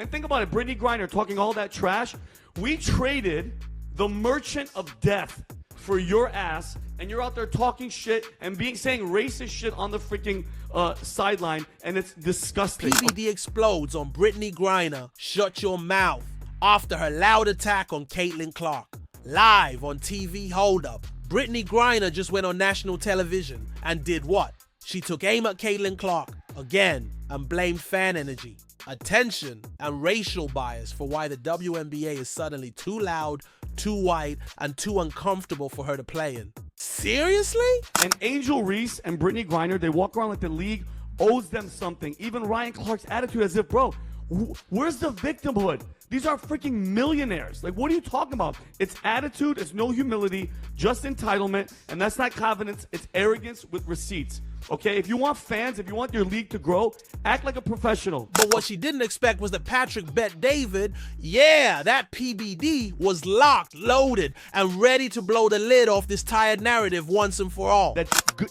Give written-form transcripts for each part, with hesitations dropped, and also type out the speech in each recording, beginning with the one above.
And think about it, Brittney Griner talking all that trash. We traded the merchant of death for your ass, and you're out there talking shit and saying racist shit on the freaking sideline, and it's disgusting. PBD explodes on Brittney Griner, shut your mouth, after her loud attack on Caitlin Clark. Live on TV, hold up. Brittney Griner just went on national television and did what? She took aim at Caitlin Clark again and blamed fan energy, attention, and racial bias for why the WNBA is suddenly too loud, too white, and too uncomfortable for her to play in. Seriously? And Angel Reese and Brittney Griner, they walk around like the league owes them something. Even Ryan Clark's attitude as if, bro, where's the victimhood? These are freaking millionaires. Like, what are you talking about? It's attitude, it's no humility, just entitlement, and that's not confidence, it's arrogance with receipts. Okay, if you want fans, if you want your league to grow, act like a professional. But what she didn't expect was that Patrick Bet David, yeah, that PBD was locked, loaded, and ready to blow the lid off this tired narrative once and for all.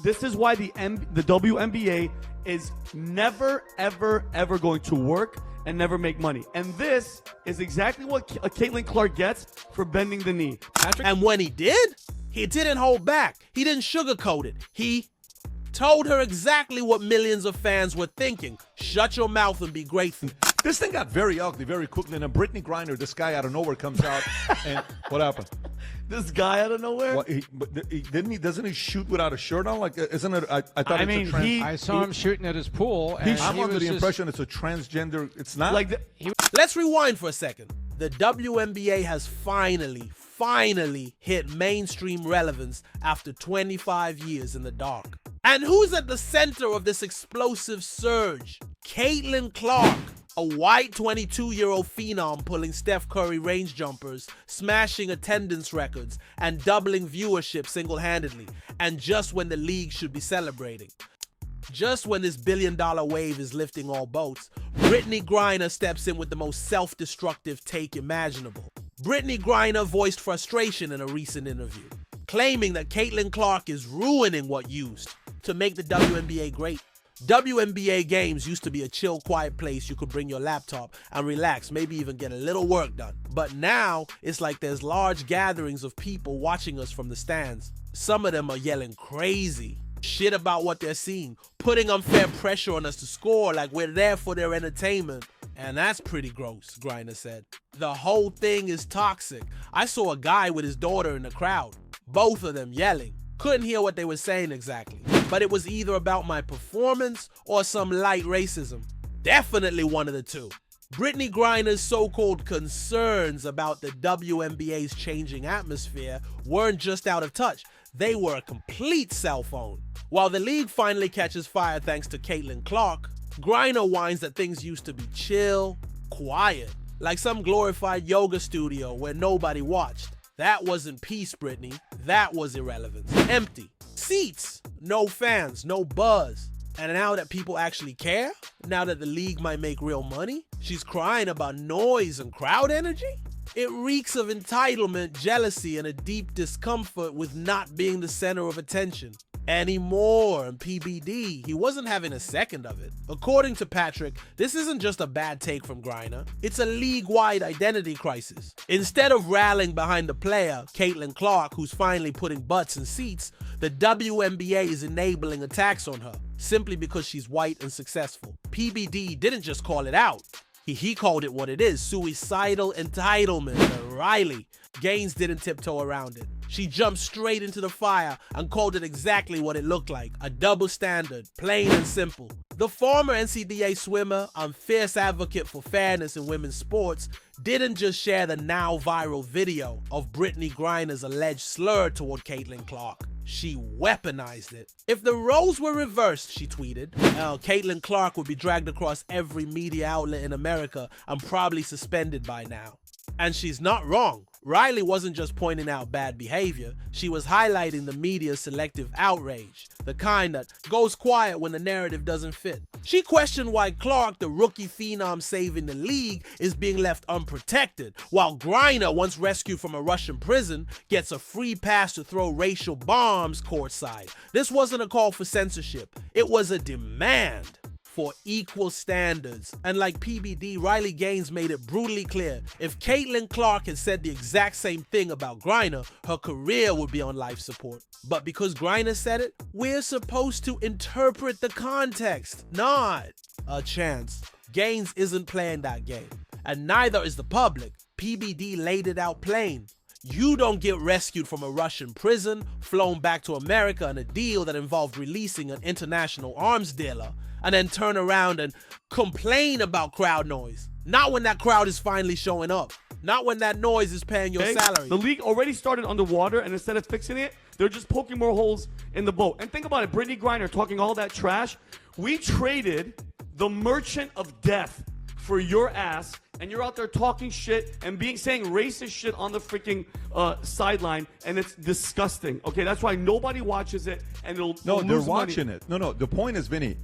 This is why the WNBA is never, ever, ever going to work and never make money. And this is exactly what Caitlin Clark gets for bending the knee. And when he didn't hold back. He didn't sugarcoat it. He told her exactly what millions of fans were thinking. Shut your mouth and be grateful. This thing got very ugly very quickly, and then Brittney Griner, this guy out of nowhere comes out, and what happened? This guy out of nowhere? What, doesn't he shoot without a shirt on? Like, isn't it? I thought it's a trans. I saw him shooting at his pool. And I'm under the impression it's a transgender. It's not. Like Let's rewind for a second. The WNBA has finally hit mainstream relevance after 25 years in the dark. And who's at the center of this explosive surge? Caitlin Clark, a white 22-year-old phenom pulling Steph Curry range jumpers, smashing attendance records, and doubling viewership single-handedly, and just when the league should be celebrating. Just when this billion-dollar wave is lifting all boats, Brittney Griner steps in with the most self-destructive take imaginable. Brittney Griner voiced frustration in a recent interview, claiming that Caitlin Clark is ruining what used to make the WNBA great. WNBA games used to be a chill, quiet place you could bring your laptop and relax, maybe even get a little work done. But now, it's like there's large gatherings of people watching us from the stands. Some of them are yelling crazy shit about what they're seeing, putting unfair pressure on us to score like we're there for their entertainment. And that's pretty gross, Griner said. The whole thing is toxic. I saw a guy with his daughter in the crowd, both of them yelling. Couldn't hear what they were saying exactly, but it was either about my performance or some light racism. Definitely one of the two. Brittney Griner's so-called concerns about the WNBA's changing atmosphere weren't just out of touch, they were a complete cell phone. While the league finally catches fire thanks to Caitlin Clark, Griner whines that things used to be chill, quiet, like some glorified yoga studio where nobody watched. That wasn't peace, Brittney. That was irrelevance. Empty. Seats. No fans. No buzz. And now that people actually care, now that the league might make real money, she's crying about noise and crowd energy? It reeks of entitlement, jealousy, and a deep discomfort with not being the center of attention. Anymore. And PBD, he wasn't having a second of it. According to Patrick, this isn't just a bad take from Griner, it's a league-wide identity crisis. Instead of rallying behind the player, Caitlin Clark, who's finally putting butts in seats, the WNBA is enabling attacks on her, simply because she's white and successful. PBD didn't just call it out. He called it what it is, suicidal entitlement. And Riley Gaines didn't tiptoe around it. She jumped straight into the fire and called it exactly what it looked like, a double standard, plain and simple. The former NCAA swimmer and fierce advocate for fairness in women's sports didn't just share the now viral video of Brittney Griner's alleged slur toward Caitlin Clark. She weaponized it. If the roles were reversed, she tweeted, Caitlin Clark would be dragged across every media outlet in America and probably suspended by now. And she's not wrong. Riley wasn't just pointing out bad behavior, she was highlighting the media's selective outrage, the kind that goes quiet when the narrative doesn't fit. She questioned why Clark, the rookie phenom saving the league, is being left unprotected, while Griner, once rescued from a Russian prison, gets a free pass to throw racial bombs courtside. This wasn't a call for censorship, it was a demand. for equal standards. And like PBD, Riley Gaines made it brutally clear, if Caitlin Clark had said the exact same thing about Griner, her career would be on life support. But because Griner said it, we're supposed to interpret the context, not a chance. Gaines isn't playing that game, and neither is the public. PBD laid it out plain. You don't get rescued from a Russian prison, flown back to America on a deal that involved releasing an international arms dealer, and then turn around and complain about crowd noise. Not when that crowd is finally showing up. Not when that noise is paying your salary. The league already started underwater, and instead of fixing it, they're just poking more holes in the boat. And think about it, Brittney Griner talking all that trash. We traded the merchant of death for your ass, and you're out there talking shit and saying racist shit on the freaking sideline, and it's disgusting. Okay, that's why nobody watches it, and it'll No, they're lose money. watching it. No. The point is, Vinny,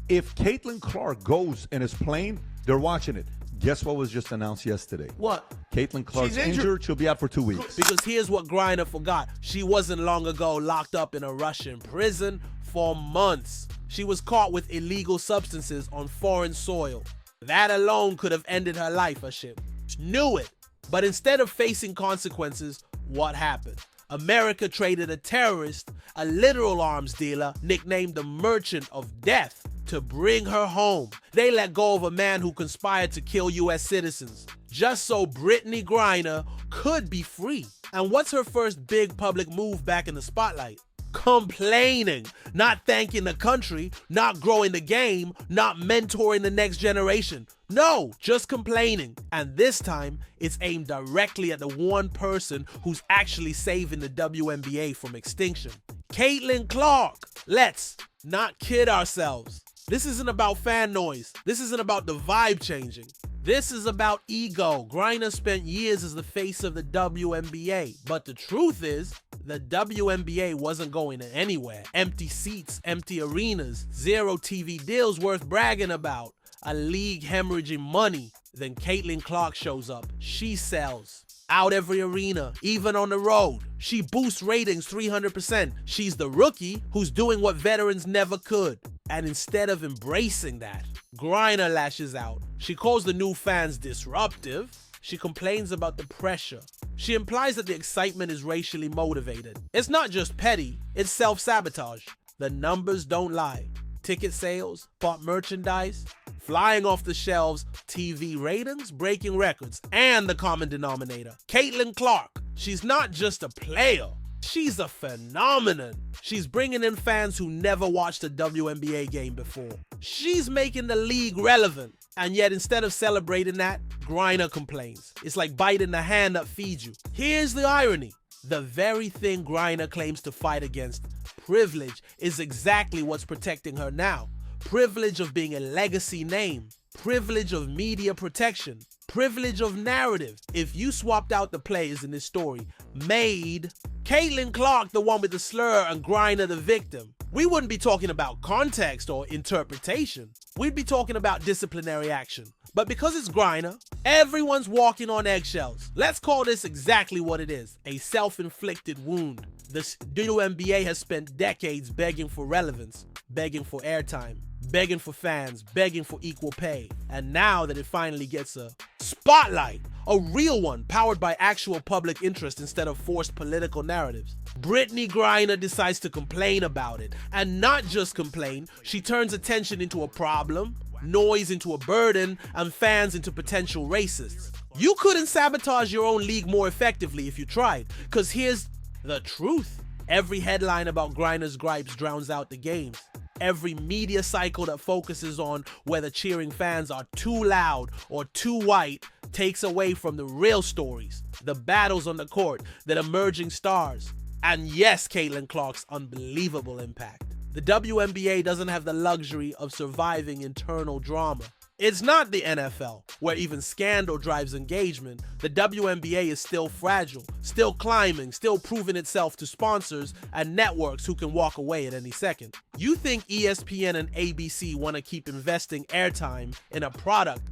if Caitlin Clark goes and is playing, they're watching it. Guess what was just announced yesterday? What? Caitlin Clark's She's injured. She'll be out for 2 weeks. Because here's what Griner forgot. She wasn't long ago locked up in a Russian prison for months. She was caught with illegal substances on foreign soil. That alone could have ended her life, she knew it. But instead of facing consequences, what happened? America traded a terrorist, a literal arms dealer, nicknamed the Merchant of Death, to bring her home. They let go of a man who conspired to kill U.S. citizens, just so Brittney Griner could be free. And what's her first big public move back in the spotlight? Complaining, not thanking the country, not growing the game, not mentoring the next generation. No, just complaining. And this time, it's aimed directly at the one person who's actually saving the WNBA from extinction. Caitlin Clark. Let's not kid ourselves. This isn't about fan noise. This isn't about the vibe changing. This is about ego. Griner spent years as the face of the WNBA. But the truth is, the WNBA wasn't going anywhere. Empty seats, empty arenas, zero TV deals worth bragging about, a league hemorrhaging money. Then Caitlin Clark shows up. She sells out every arena, even on the road. She boosts ratings 300%. She's the rookie who's doing what veterans never could. And instead of embracing that, Griner lashes out. She calls the new fans disruptive. She complains about the pressure. She implies that the excitement is racially motivated. It's not just petty, it's self-sabotage. The numbers don't lie. Ticket sales, bought merchandise, flying off the shelves, TV ratings, breaking records, and the common denominator. Caitlin Clark, she's not just a player. She's a phenomenon. She's bringing in fans who never watched a WNBA game before. She's making the league relevant. And yet, instead of celebrating that, Griner complains. It's like biting the hand that feeds you. Here's the irony. The very thing Griner claims to fight against, privilege, is exactly what's protecting her now. Privilege of being a legacy name. Privilege of media protection. Privilege of narrative. If you swapped out the players in this story, made Caitlin Clark the one with the slur and Griner the victim, we wouldn't be talking about context or interpretation. We'd be talking about disciplinary action. But because it's Griner, everyone's walking on eggshells. Let's call this exactly what it is, a self-inflicted wound. The WNBA has spent decades begging for relevance, begging for airtime, begging for fans, begging for equal pay. And now that it finally gets a spotlight, a real one powered by actual public interest instead of forced political narratives, Brittney Griner decides to complain about it. And not just complain, she turns attention into a problem, noise into a burden, and fans into potential racists. You couldn't sabotage your own league more effectively if you tried, because here's the truth. Every headline about Griner's gripes drowns out the games. Every media cycle that focuses on whether cheering fans are too loud or too white takes away from the real stories, the battles on the court, the emerging stars, and yes, Caitlin Clark's unbelievable impact. The WNBA doesn't have the luxury of surviving internal drama. It's not the NFL, where even scandal drives engagement. The WNBA is still fragile, still climbing, still proving itself to sponsors and networks who can walk away at any second. You think ESPN and ABC want to keep investing airtime in a product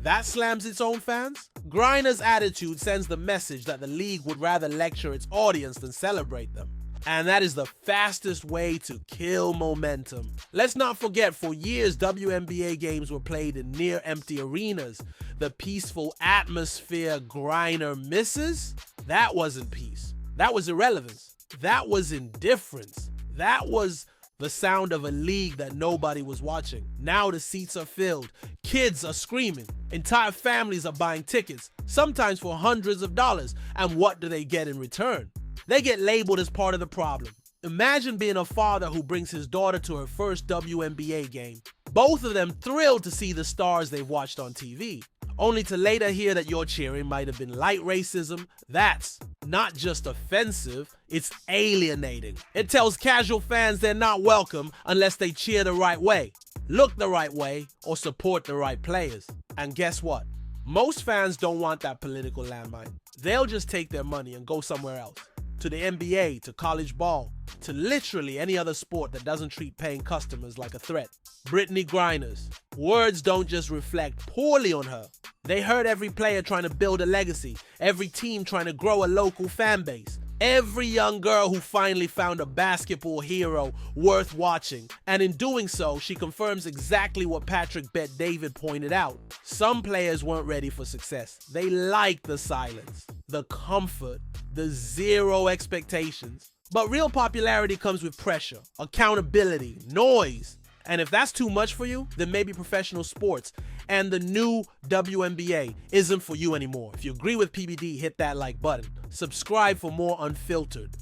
that slams its own fans? Griner's attitude sends the message that the league would rather lecture its audience than celebrate them. And that is the fastest way to kill momentum. Let's not forget, for years, WNBA games were played in near-empty arenas. The peaceful atmosphere Griner misses, that wasn't peace. That was irrelevance. That was indifference. That was the sound of a league that nobody was watching. Now the seats are filled. Kids are screaming. Entire families are buying tickets, sometimes for hundreds of dollars. And what do they get in return? They get labeled as part of the problem. Imagine being a father who brings his daughter to her first WNBA game. Both of them thrilled to see the stars they've watched on TV, only to later hear that your cheering might have been light racism. That's not just offensive, it's alienating. It tells casual fans they're not welcome unless they cheer the right way, look the right way, or support the right players. And guess what? Most fans don't want that political landmine. They'll just take their money and go somewhere else. To the NBA, to college ball, to literally any other sport that doesn't treat paying customers like a threat. Brittney Griner's words don't just reflect poorly on her. They hurt every player trying to build a legacy, every team trying to grow a local fan base, every young girl who finally found a basketball hero worth watching. And in doing so, she confirms exactly what Patrick Bet David pointed out. Some players weren't ready for success. They liked the silence, the comfort, the zero expectations. But real popularity comes with pressure, accountability, noise. And if that's too much for you, then maybe professional sports and the new WNBA isn't for you anymore. If you agree with PBD, hit that like button. Subscribe for more unfiltered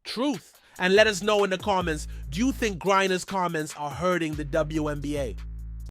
truth. And let us know in the comments, do you think Griner's comments are hurting the WNBA?